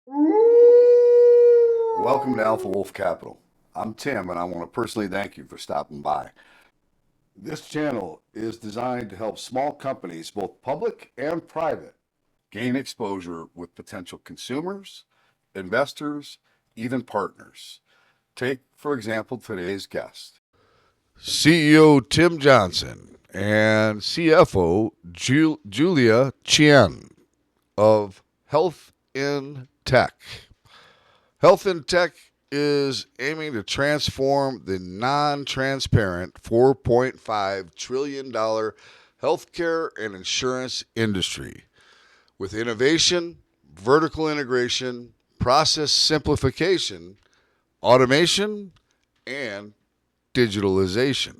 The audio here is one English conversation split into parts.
Welcome to Alpha Wolf Capital. I'm Tim, and I want to personally thank you for stopping by. This channel is designed to help small companies, both public and private, gain exposure with potential consumers, investors, even partners. Take, for example, today's guest, CEO Tim Johnson and CFO Julia Qian of Health in Tech. Health in Tech is aiming to transform the non transparent $4.5 trillion healthcare and insurance industry with innovation, vertical integration, process simplification, automation, and digitalization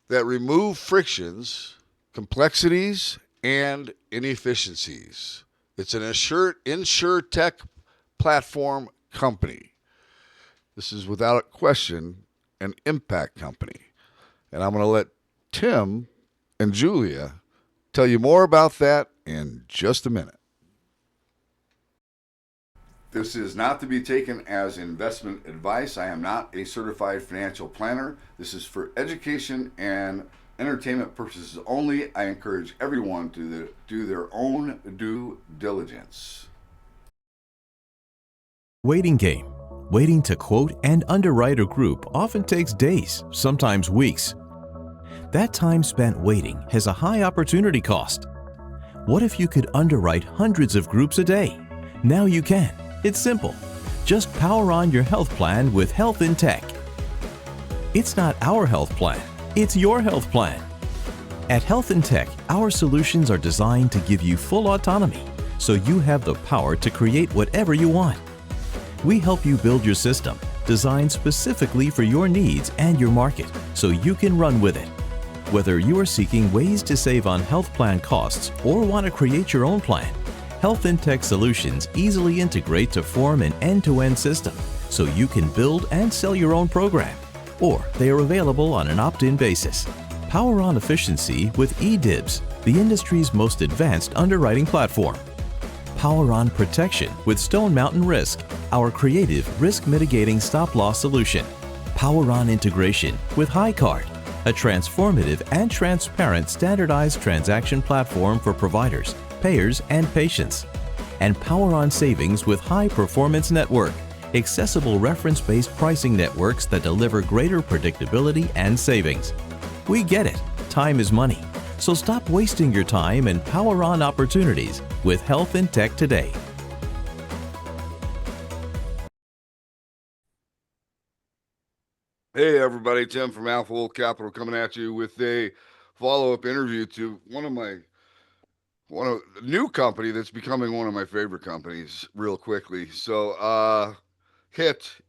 that remove frictions, complexities, and inefficiencies. It's an insure tech platform company. This is without question an impact company. And I'm going to let Tim and Julia tell you more about that in just a minute. This is not to be taken as investment advice. I am not a certified financial planner. This is for education and entertainment purposes only. I encourage everyone to do their own due diligence. Waiting game. Waiting to quote and underwrite a group often takes days, sometimes weeks. That time spent waiting has a high opportunity cost. What if you could underwrite hundreds of groups a day? Now you can. It's simple. Just power on your health plan with Health in Tech. It's not our health plan, it's your health plan. At Health in Tech, our solutions are designed to give you full autonomy, so you have the power to create whatever you want. We help you build your system, designed specifically for your needs and your market, so you can run with it. Whether you are seeking ways to save on health plan costs or want to create your own plan, Health in Tech solutions easily integrate to form an end-to-end system, so you can build and sell your own program, or they are available on an opt-in basis. Power on efficiency with eDibs, the industry's most advanced underwriting platform. Power on protection with Stone Mountain Risk, our creative risk mitigating stop-loss solution. Power on integration with HighCard, a transformative and transparent standardized transaction platform for providers, payers, and patients. And power on savings with High Performance Network, accessible reference-based pricing networks that deliver greater predictability and savings. We get it, time is money. So stop wasting your time and power on opportunities with Health in Tech today. Hey everybody, Tim from Alpha Wolf Capital coming at you with a follow-up interview to one of a new company that's becoming one of my favorite companies real quickly. So HIT.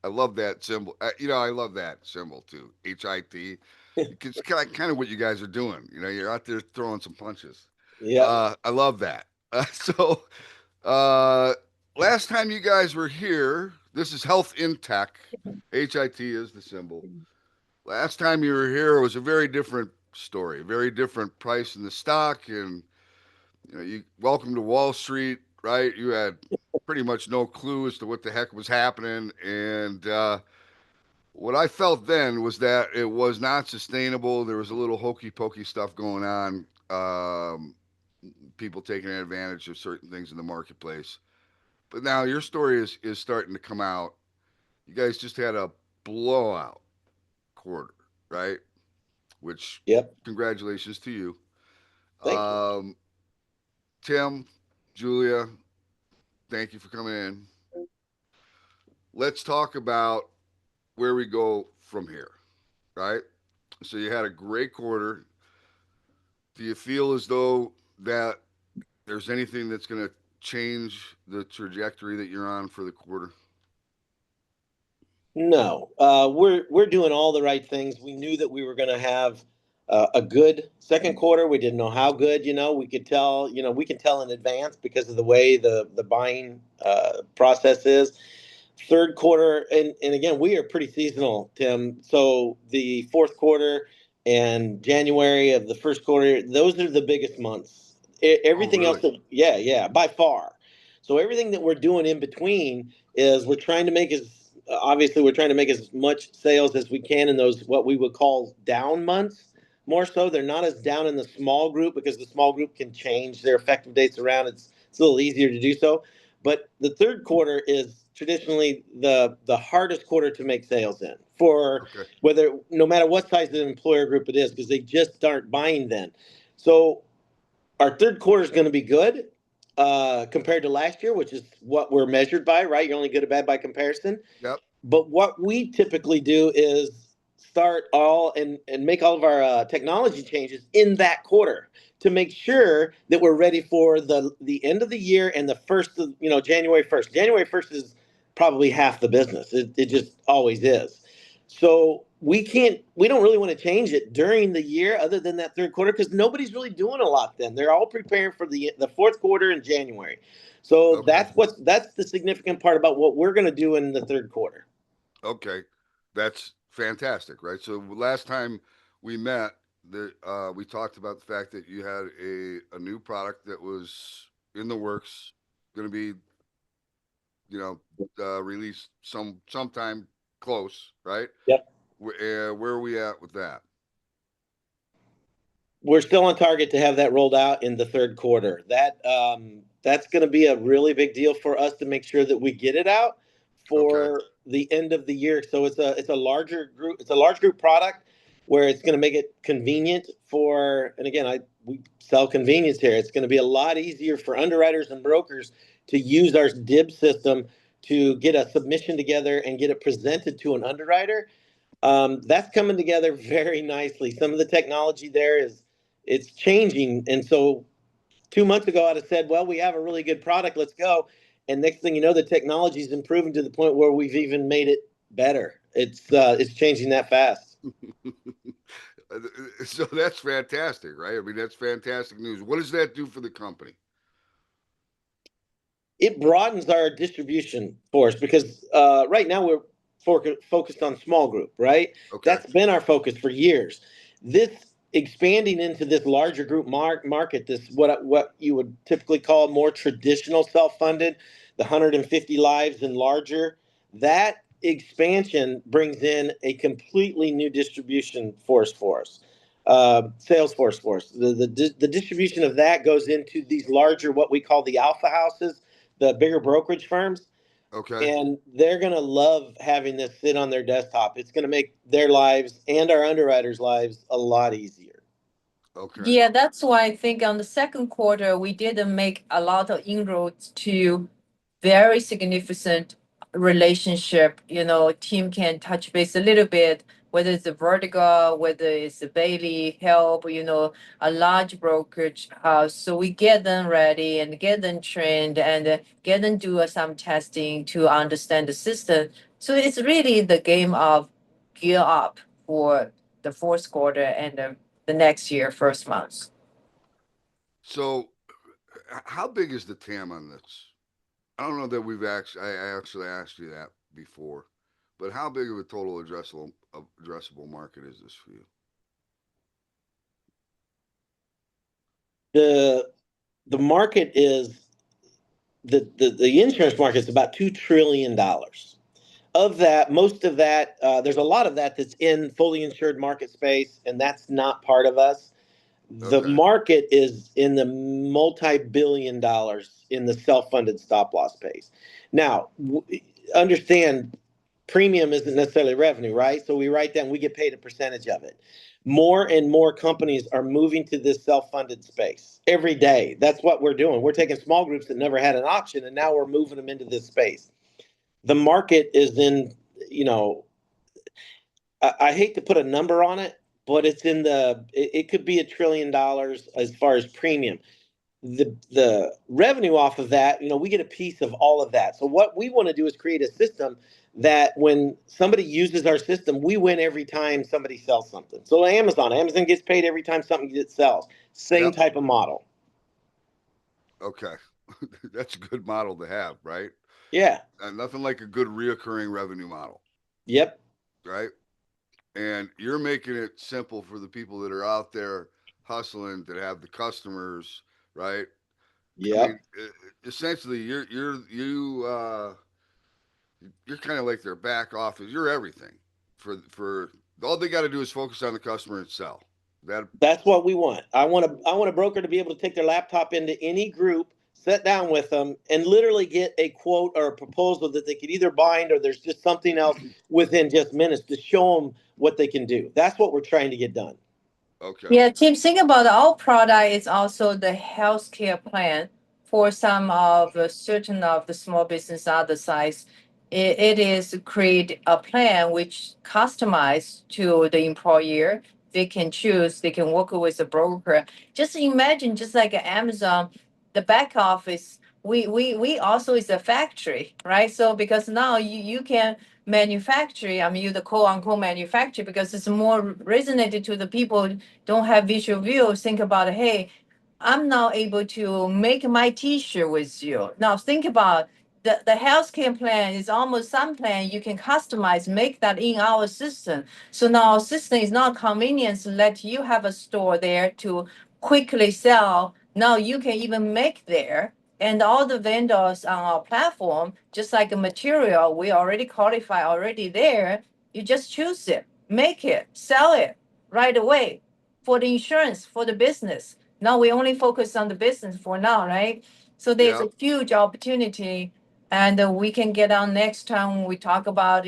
I love that symbol. I love that symbol too. HIT. It's kind of what you guys are doing. You're out there throwing some punches. Yeah. I love that. Uh, last time you guys were here, this is Health in Tech. HIT is the symbol. Last time you were here, it was a very different story, very different price in the stock, and you welcome to Wall Street, right? You had pretty much no clue as to what the heck was happening, and what I felt then was that it was not sustainable. There was a little hokey pokey stuff going on. People taking advantage of certain things in the marketplace. But now your story is starting to come out. You guys just had a blowout quarter, right? Which Yep. congratulations to you. Thank you. Tim, Julia, thank you for coming in. Let's talk about where we go from here, right? So you had a great quarter. Do you feel as though that there's anything that's going to change the trajectory that you're on for the quarter? No, we're doing all the right things. We knew that we were going to have a good second quarter. We didn't know how good. We could tell. We can tell in advance because of the way the buying process is. Third quarter, and again, we are pretty seasonal, Tim. So the fourth quarter and January of the first quarter, those are the biggest months Oh, everything else really? that, yeah, by far. So everything that we're doing in between is we're trying to make obviously we're trying to make as much sales as we can in those what we would call down months. More so, they're not as down in the small group because the small group can change their effective dates around. It's a little easier to do so. But the third quarter is traditionally the hardest quarter to make sales in for Okay. whether no matter what size of the employer group it is because they just aren't buying then. So our third quarter is going to be good compared to last year, which is what we're measured by, right? You're only good or bad by comparison. Yep. But what we typically do is start and make all of our technology changes in that quarter to make sure that we're ready for the end of the year and the first of January 1st. January 1st is probably half the business. It just always is. So we don't really want to change it during the year other than that third quarter because nobody's really doing a lot then. They're all preparing for the fourth quarter in January. So Okay. that's the significant part about what we're going to do in the third quarter. Okay. That's fantastic, right? So last time we met, we talked about the fact that you had a new product that was in the works, going to be, released sometime close, right? Yep. Where are we at with that? We're still on target to have that rolled out in the third quarter. That's going to be a really big deal for us to make sure that we get it out Okay. for the end of the year. So it's a larger group. It's a large group product where it's going to make it convenient for. And again, we sell convenience here. It's going to be a lot easier for underwriters and brokers to use our DIB system to get a submission together and get it presented to an underwriter. That's coming together very nicely. Some of the technology there it's changing. And so 2 months ago, I'd have said, well, we have a really good product. Let's go. And next thing you know, the technology is improving to the point where we've even made it better. It's changing that fast. So that's fantastic, right? I mean, that's fantastic news. What does that do for the company? It broadens our distribution force because right now we're focused on small group, right? Okay. That's been our focus for years. This expanding into this larger group market, this what you would typically call more traditional self-funded, the 150 lives and larger, that expansion brings in a completely new distribution force for us. Salesforce force. The distribution of that goes into these larger, what we call the alpha houses, the bigger brokerage firms, Okay. and they're going to love having this sit on their desktop. It's going to make their lives and our underwriters' lives a lot easier. Okay. Yeah, that's why I think on the second quarter, we didn't make a lot of inroads to very significant relationship. Team can touch base a little bit, whether it's a Vertigo, whether it's a Bailey, Help, a large brokerage house. So we get them ready and get them trained and get them do some testing to understand the system. So it's really the game of gear up for the fourth quarter and the next year, first month. So, how big is the TAM on this? I don't know that I actually asked you that before, but how big of a total addressable market is this for you? The market is the insurance market is about $2 trillion. Of that, most of that, there's a lot of that that's in fully insured market space, and that's not part of us. The Okay. market is in the multi-billion dollars in the self-funded stop loss space. Now, understand premium isn't necessarily revenue, right? So we write down, we get paid a percentage of it. More and more companies are moving to this self-funded space every day. That's what we're doing. We're taking small groups that never had an option, and now we're moving them into this space. The market is in, you know, I hate to put a number on it, but it could be $1 trillion as far as premium. The revenue off of that, we get a piece of all of that. So what we want to do is create a system that when somebody uses our system, we win every time somebody sells something. So Amazon gets paid every time something gets sells. Same Yep. type of model. Okay. That's a good model to have, right? Yeah. Nothing like a good reoccurring revenue model, Yep. right? And you're making it simple for the people that are out there hustling, that have the customers, right? I Yep. mean, essentially, you're kind of like their back office. You're everything for all they got to do is focus on the customer and sell. That That's what we want. I want a broker to be able to take their laptop into any group, sit down with them, and literally get a quote or a proposal that they could either bind or there's just something else within just minutes to show them what they can do. That's what we're trying to get done. okay. Yeah, Tim, think about our product is also the healthcare plan for some of certain of the small business other size. It is create a plan which customized to the employer. They can choose, they can work with a broker. Just imagine, just like Amazon, the back office, we also is a factory, right? So because now you can manufacture, I mean, you the quote unquote manufacture because it's more resonated to the people don't have visual view, think about, hey, I'm now able to make my t-shirt with you. Now think about the healthcare plan is almost some plan you can customize, make that in our system. So now our system is not convenience, let you have a store there to quickly sell. Now you can even make there. And all the vendors on our platform, just like a material, we already qualify already there. You just choose it, make it, sell it right away for the insurance, for the business. Now we only focus on the business for now, right? So there's Yeah. a huge opportunity, and we can get on next time when we talk about,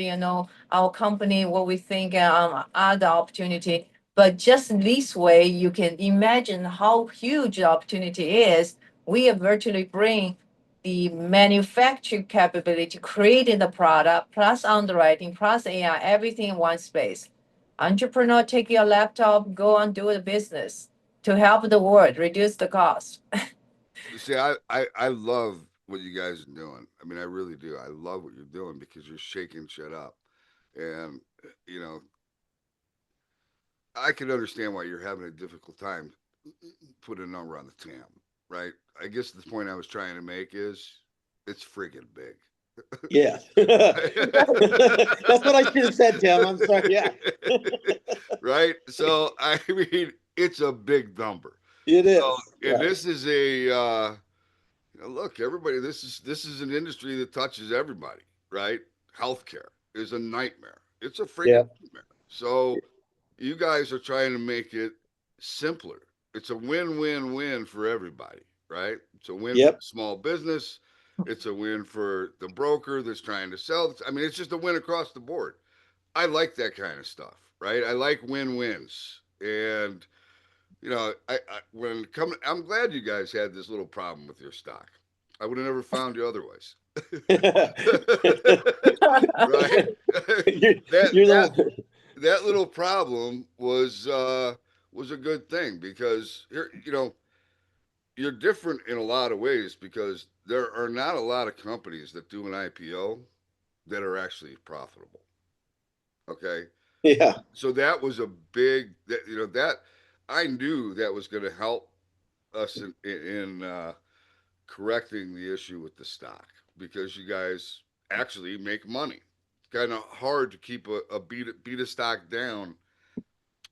our company, what we think other opportunity. But just this way, you can imagine how huge the opportunity is. We are virtually bring the manufacturing capability, creating the product, plus underwriting, plus AI, everything in one space. Entrepreneur, take your laptop, go and do the business to help the world reduce the cost. See, I love what you guys are doing. I mean, I really do. I love what you're doing because you're shaking shit up, and you know, I can understand why you're having a difficult time putting a number on the TAM, right? I guess the point I was trying to make is it's friggin' big. Yeah. That's what I should have said, Tim. I'm sorry. Yeah. Right? So I mean, it's a big number. It So, is. and Right. this is a look, everybody. This is an industry that touches everybody, right? Healthcare is a nightmare. It's a friggin' Yeah. nightmare. So you guys are trying to make it simpler. It's a win-win-win for everybody, right? It's a win for the Yep. small business. It's a win for the broker that's trying to sell. I mean, it's just a win across the board. I like that kind of stuff, right? I like win-wins, and when coming, I'm glad you guys had this little problem with your stock. I would have never found you otherwise, right? you're, that you're that the that little problem was a good thing because you're different in a lot of ways because there are not a lot of companies that do an IPO that are actually profitable. Okay, yeah. so that was a big that I knew that was going to help us in correcting the issue with the stock because you guys actually make money. Kind of hard to keep a beat a stock down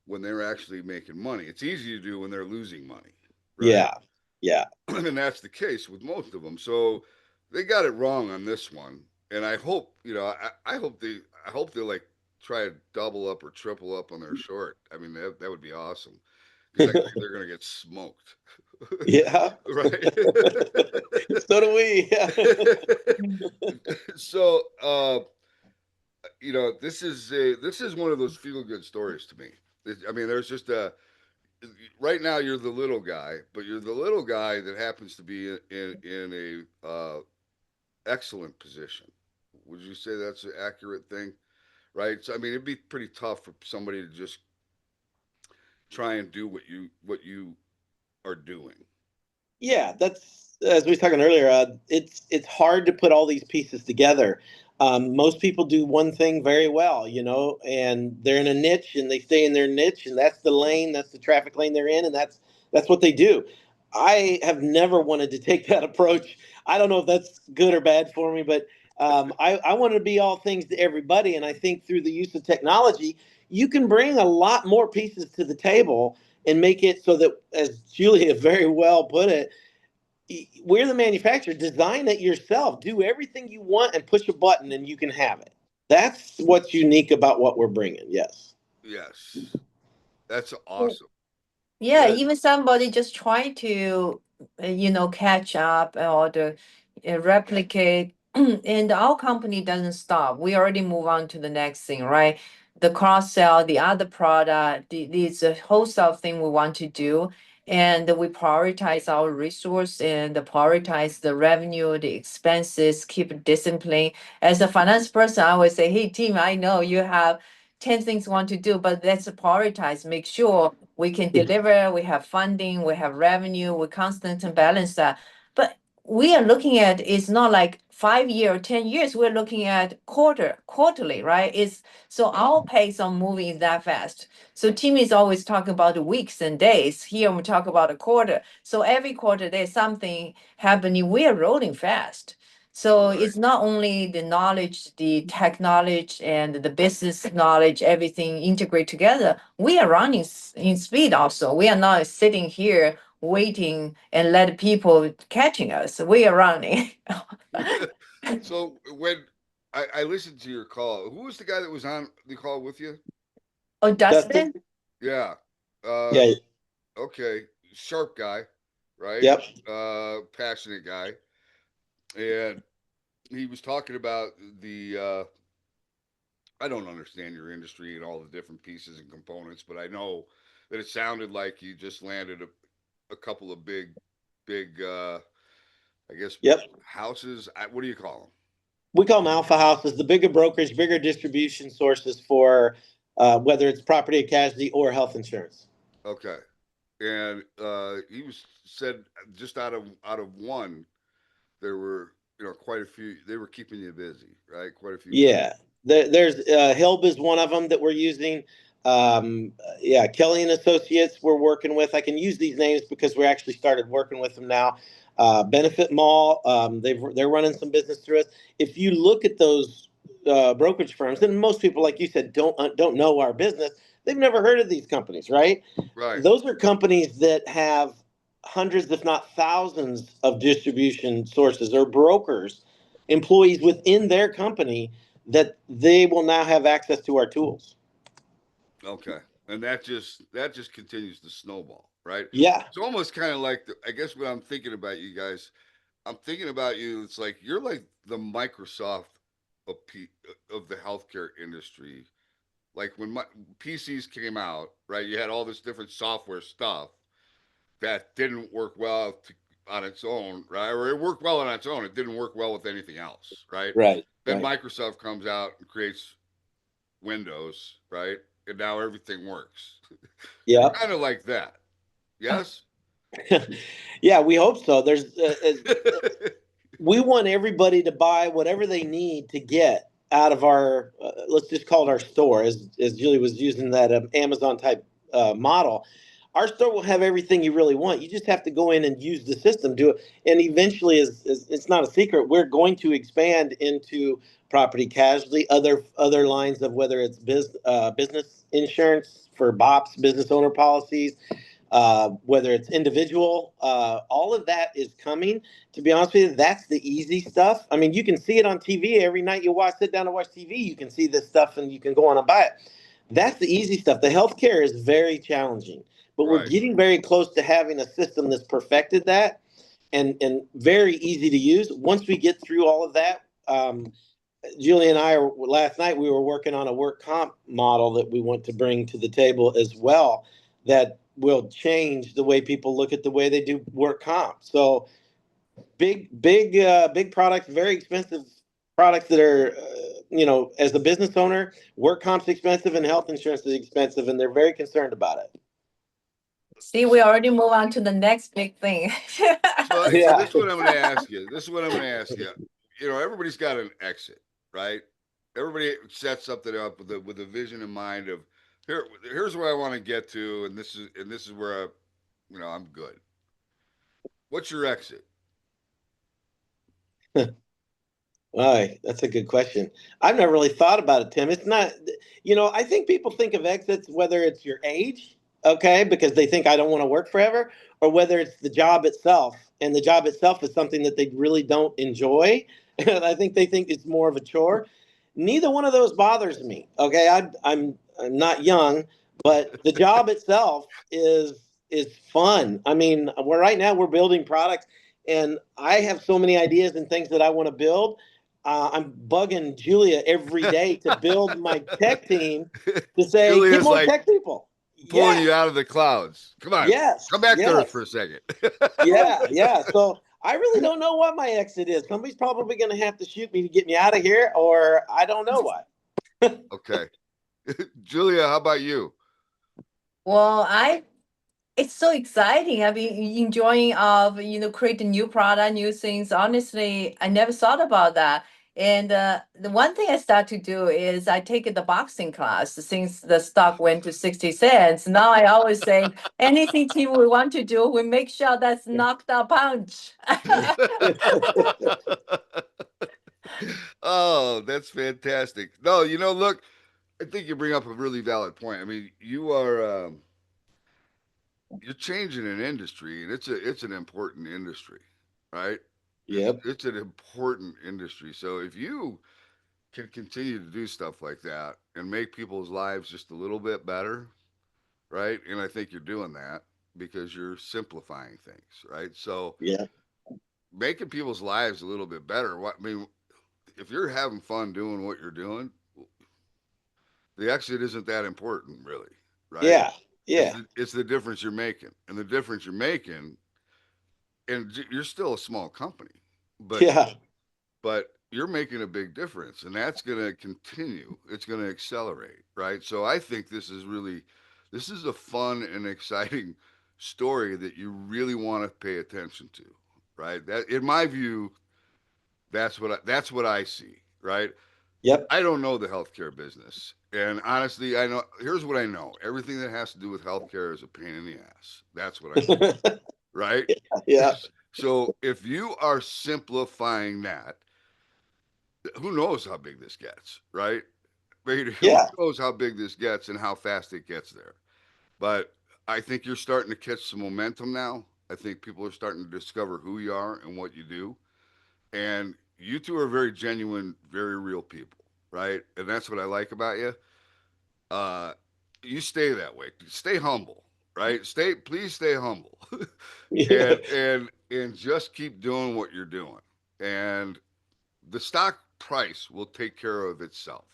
when they're actually making money. It's easy to do when they're losing money, right? Yeah. Yeah. And that's the case with most of them. So they got it wrong on this one, and I hope I hope they like try to double up or triple up on their short. I mean that would be awesome because I think they're gonna get smoked, Yeah. right? So do we. Yeah. So this is one of those feel good stories to me. I mean, there's just a right now you're the little guy, but you're the little guy that happens to be in a excellent position. Would you say that's an accurate thing? Right. So I mean, it'd be pretty tough for somebody to just try and do what you are doing. Yeah, that's as we were talking earlier. It's hard to put all these pieces together. Most people do one thing very well, and they're in a niche and they stay in their niche, and that's the lane, that's the traffic lane they're in, and that's what they do. I have never wanted to take that approach. I don't know if that's good or bad for me, but I want to be all things to everybody, and I think through the use of technology, you can bring a lot more pieces to the table and make it so that, as Julia very well put it, we're the manufacturer. Design it yourself. Do everything you want and push a button and you can have it. That's what's unique about what we're bringing. Yes. Yes. That's awesome. Yeah, That, even somebody just trying to, catch up or replicate, and our company doesn't stop. We already move on to the next thing, right? The cross sell, the other product, these a host of thing we want to do, and we prioritize our resource and prioritize the revenue, the expenses, keep discipline. As a finance person, I would say, hey team, I know you have 10 things you want to do, but let's prioritize, make sure we can deliver, we have funding, we have revenue, we constantly balance that. But we are looking at, it's not like 5 year or 10 years, we're looking at quarterly, right? It's so our pace on moving is that fast. So team is always talking about the weeks and days. Here we talk about a quarter. So every quarter there's something happening. We are rolling fast. So Right. it's not only the knowledge, the tech knowledge, and the business knowledge, everything integrate together. We are running in speed also. We are not sitting here waiting and let people catching us. We are running. So when I listened to your call, who was the guy that was on the call with you? Oh, Dustin? Dustin? Yeah. Yeah. Okay. Sharp guy, right? Yep. Passionate guy. And he was talking about the I don't understand your industry and all the different pieces and components, but I know that it sounded like you just landed a couple of big I guess Yep. houses. What do you call We call them alpha houses, the bigger brokerage, bigger distribution sources for whether it's property or casualty or health insurance. them? Okay. And he was said just out of one, there were quite a few. They were keeping you busy, right? Quite a few people. Yeah. There's Hilb is one of them that we're using. Yeah, Kelly and Associates we're working with. I can use these names because we actually started working with them now. Benefit Mall, they're running some business through us. If you look at those brokerage firms, and most people, like you said, don't know our business. They've never heard of these companies, right? Right. Those are companies that have hundreds, if not thousands, of distribution sources or brokers, employees within their company that they will now have access to our tools. Okay. And that just continues to snowball, right? Yeah. It's almost kind of like I guess when I'm thinking about you guys, I'm thinking about you. It's like you're like the Microsoft of the healthcare industry. Like when PCs came out, right? You had all this different software stuff that didn't work well on its own, right? Or it worked well on its own. It didn't work well with anything else, right? Right. Then Right. Microsoft comes out and creates Windows, right? And now everything works. You're Yeah. kind of like that. Yes? Yeah, we hope so. We want everybody to buy whatever they need to get out of our let's just call it our store, as Julie was using that Amazon type model. Our store will have everything you really want. You just have to go in and use the system, do it, and eventually, is it's not a secret, we're going to expand into property casualty, other lines of whether it's business insurance for BOPs, business owner policies, whether it's individual, all of that is coming. To be honest with you, that's the easy stuff. I mean, you can see it on TV every night. Sit down and watch TV. You can see this stuff, and you can go on and buy it. That's the easy stuff. The healthcare is very challenging, but we're Right. getting very close to having a system that's perfected that, and very easy to use. Once we get through all of that, Julie and I last night we were working on a work comp model that we want to bring to the table as well. That will change the way people look at the way they do work comp. So big products, very expensive products that are, as a business owner, work comp's expensive and health insurance is expensive, and they're very concerned about it. See, we already move on to the next big thing. So Yeah. this is what I'm going to ask you. This is what I'm going to ask you. Everybody's got an exit, right? Everybody sets something up with a vision in mind of here's where I want to get to, and this is where I'm good. What's your exit? That's a good question. I've never really thought about it, Tim. It's not, I think people think of exits, whether it's your age, okay, because they think I don't want to work forever, or whether it's the job itself, and the job itself is something that they really don't enjoy, and I think they think it's more of a chore. Neither one of those bothers me. Okay, I'm not young, but the job itself is fun. I mean, we're right now we're building products, and I have so many ideas and things that I want to build. I'm bugging Julia every day to build my tech team to say, get Julia's more like tech people. pulling Yeah. you out of the clouds. Come on, Yes. come back to earth for Yes. a second. Yeah. Yeah. So I really don't know what my exit is. Somebody's probably going to have to shoot me to get me out of here, or I don't know what. Okay. Julia, how about you? Well, it's so exciting. I've been enjoying of, creating new product, new things. Honestly, I never thought about that. And the one thing I start to do is I take the boxing class since the stock went to 60 cents. Now I always say anything team we want to do, we make sure that's knocked out punch. Oh, that's fantastic. No, look, I think you bring up a really valid point. I mean, you're changing an industry, and it's an important industry, right? It's Yep. it's an important industry. So if you can continue to do stuff like that and make people's lives just a little bit better, right? And I think you're doing that because you're simplifying things, right? So Yeah. making people's lives a little bit better. I mean, if you're having fun doing what you're doing, the exit isn't that important, really, right? Yeah. It's Yeah. the difference you're making, and the difference you're making, and you're still a small company, but Yeah. you're making a big difference, and that's going to continue. It's going to accelerate, right? So I think this is a fun and exciting story that you really want to pay attention to, right? That, in my view, that's what I see, right? Yep. I don't know the healthcare business. And honestly, I know, here's what I know. Everything that has to do with healthcare is a pain in the ass. That's what I know, right? Yeah. So if you are simplifying that, who knows how big this gets, right? I mean, who Yeah. knows how big this gets and how fast it gets there. But I think you're starting to catch some momentum now. I think people are starting to discover who you are and what you do. And you two are very genuine, very real people, right? And that's what I like about you. Uh, you stay that way. Stay humble, right? Please stay humble, Yeah. and just keep doing what you're doing. And the stock price will take care of itself,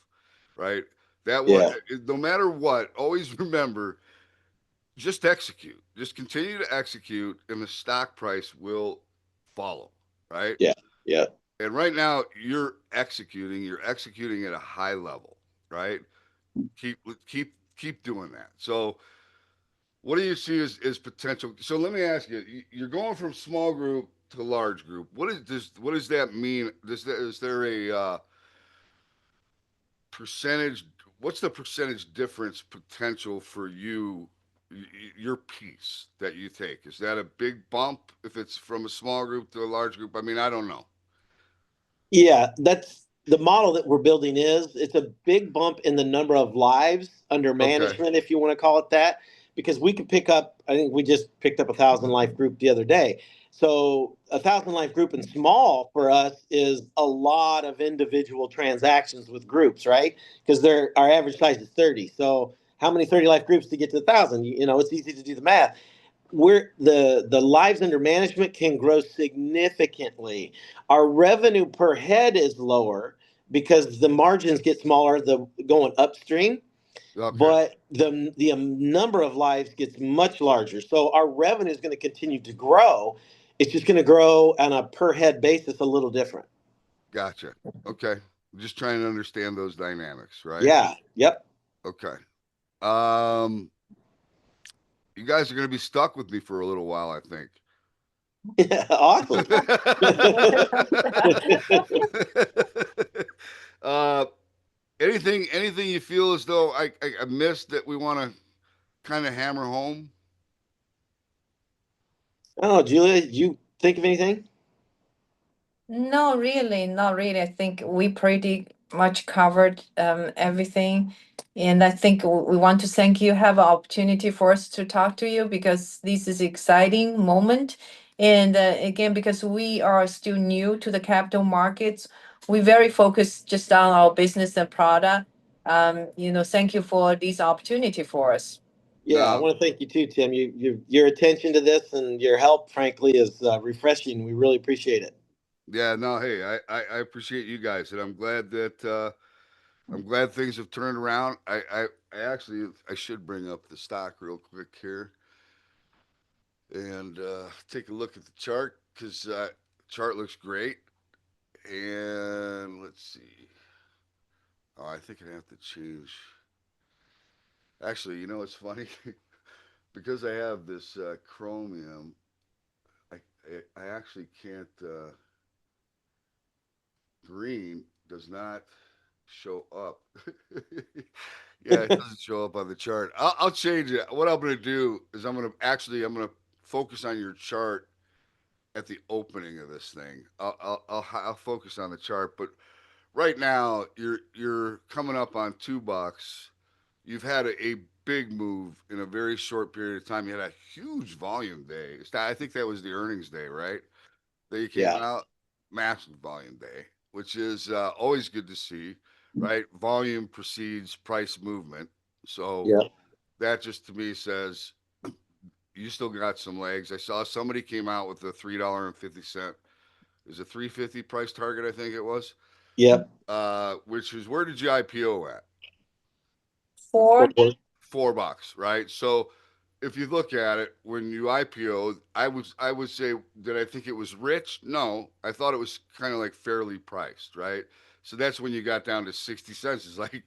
right? That will, Yeah. no matter what, always remember, just execute. Just continue to execute, and the stock price will follow, right? Yeah. Yeah. And right now, you're executing at a high level, right? Keep keep doing that. So, what do you see as potential? So let me ask you: you're going from small group to large group. What does that mean? Is there a percentage? What's the percentage difference potential for you? Your piece that you take, is that a big bump if it's from a small group to a large group? I mean, I don't know. Yeah, that's the model that we're building is it's a big bump in the number of lives under Okay. management, if you want to call it that, because we could pick up, I think we just picked up 1,000 life group the other day. So 1,000 life group and small for us is a lot of individual transactions with groups, right? Because our average size is 30. So how many 30 life groups to get to 1,000? It's easy to do the math. The lives under management can grow significantly. Our revenue per head is lower because the margins get smaller the going upstream, Okay. but the number of lives gets much larger. So our revenue is going to continue to grow. It's just going to grow on a per head basis a little different. Gotcha. Okay. Just trying to understand those dynamics, right? Yeah. Yep. Okay. Um, you guys are going to be stuck with me for a little while, I think. Awesome. uh, anything you feel as though I missed that we want to kind of hammer home? Oh, Julia, did you think of anything? No, really, not really. I think we pretty much covered everything. And I think we want to thank you, have an opportunity for us to talk to you because this is exciting moment. And again, because we are still new to the capital markets, we very focused just on our business and product. Thank you for this opportunity for us. Yeah, I No, want to thank you too, Tim. Your attention to this and your help, frankly, is refreshing. We really appreciate it. yeah, no. Hey, I appreciate you guys, and I'm glad things have turned around. I actually I should bring up the stock real quick here and take a look at the chart because chart looks great. And let's see. Oh, I think I have to change. Actually, it's funny because I have this chromium. I I actually can't. Green does not show up. Yeah, it doesn't show up on the chart. I'll change it. What I'm going to do is I'm going to focus on your chart at the opening of this thing. I'll focus on the chart, but right now you're coming up on $2. You've had a big move in a very short period of time. You had a huge volume day. I think that was the earnings day, right? That you came Yeah. out, massive volume day, which is always good to see, right? Volume precedes price movement. So Yeah. that just to me says you still got some legs. I saw somebody came out with a $3.50. Is a 350 price target, I think it was. Yep. Which is where did you IPO at? For $4, right? So if you look at it, when you IPO, I would say, did I think it was rich? No, I thought it was kind of like fairly priced, right? So that's when you got down to 60 cents. It's like,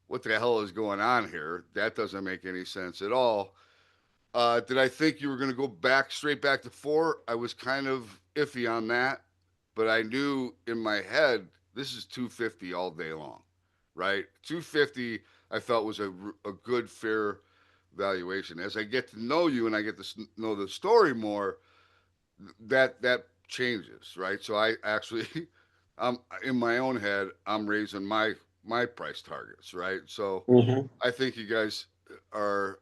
what the hell is going on here? That doesn't make any sense at all. Did I think you were going to go back straight back to four? I was kind of iffy on that, but I knew in my head this is 250 all day long, right? 250 I felt was a good fair valuation. As I get to know you and I get to know the story more, that changes, right? So I actually, I'm in my own head, I'm raising my price targets, right? So Hmm. I think you guys are.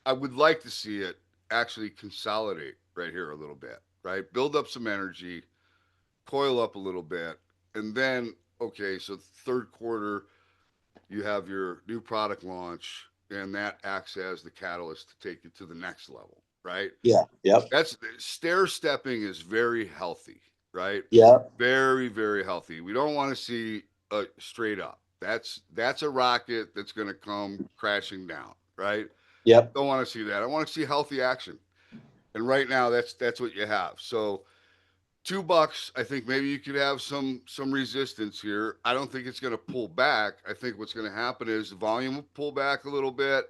I would like to see it actually consolidate right here a little bit, right? Build up some energy, coil up a little bit, and then okay, so third quarter you have your new product launch, and that acts as the catalyst to take it to the next level, right? Yeah. Yep. That's stair stepping is very healthy, right? Yep. Very, very healthy. We don't want to see straight up. That's a rocket that's going to come crashing down, right? Yep. Don't want to see that. I want to see healthy action. And right now, that's what you have. So $2, I think maybe you could have some resistance here. I don't think it's going to pull back. I think what's going to happen is the volume will pull back a little bit.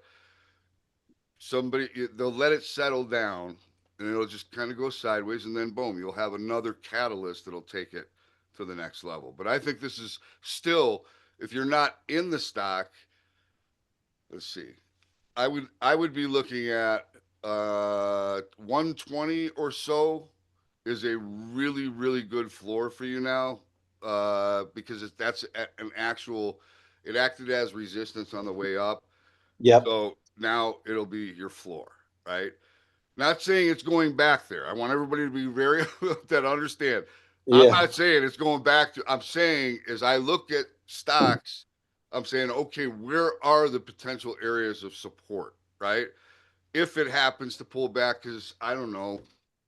They'll let it settle down, and it'll just kind of go sideways, and then boom, you'll have another catalyst that'll take it to the next level. But I think this is still, if you're not in the stock, let's see, I would be looking at 120 or so is a really really good floor for you now because that's an actual. It acted as resistance on the way up, Yep. so now it'll be your floor, right? Not saying it's going back there. I want everybody to be very that understand. I'm Yeah. not saying it's going back to. I'm saying as I look at stocks, I'm saying okay, where are the potential areas of support, right? If it happens to pull back because I don't know,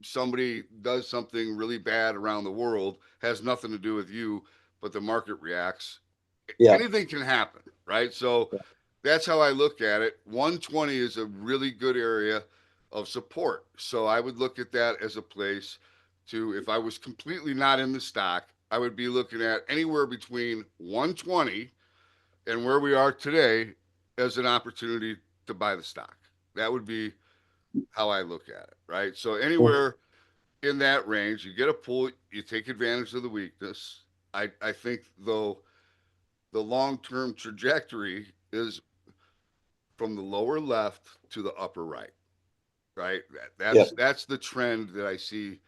somebody does something really bad around the world, has nothing to do with you, but the market reacts. Yeah. Anything can happen, right? So that's how I look at it. 120 is a really good area of support. So I would look at that as a place to, if I was completely not in the stock, I would be looking at anywhere between 120 and where we are today as an opportunity to buy the stock. That would be how I look at it, right? So anywhere in that range, you get a pull, you take advantage of the weakness. I think though the long-term trajectory is from the lower left to the upper right, right? That's Yep. that's the trend that I see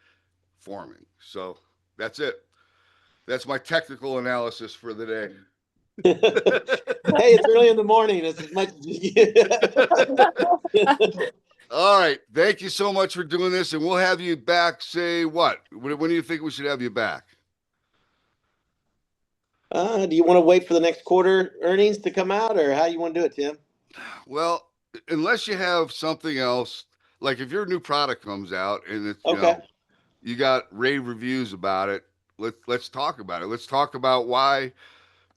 forming. So that's it. That's my technical analysis for the day. Hey, it's early in the morning. It's as much. All right. Thank you so much for doing this, and we'll have you back. Say what? When do you think we should have you back? Do you want to wait for the next quarter earnings to come out, or how you want to do it, Tim? Well, unless you have something else, like if your new product comes out and it's Okay. you got rave reviews about it, let's talk about it. Let's talk about why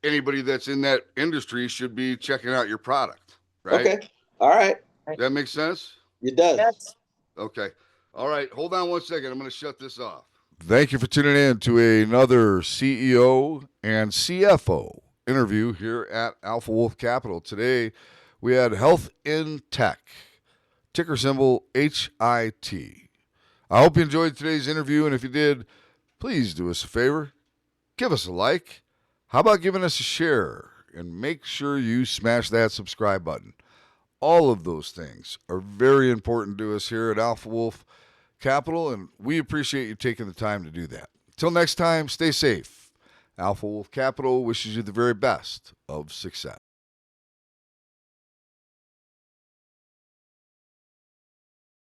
anybody that's in that industry should be checking out your product, right? Okay. All right. That makes sense? It does. Yes. Okay. All right. Hold on one second. I'm going to shut this off. Thank you for tuning in to another CEO and CFO interview here at Alpha Wolf Capital. Today, we had Health in Tech, ticker symbol HIT. I hope you enjoyed today's interview, and if you did, please do us a favor. Give us a like. How about giving us a share? And make sure you smash that subscribe button. All of those things are very important to us here at Alpha Wolf Capital, and we appreciate you taking the time to do that. Until next time, stay safe. Alpha Wolf Capital wishes you the very best of success.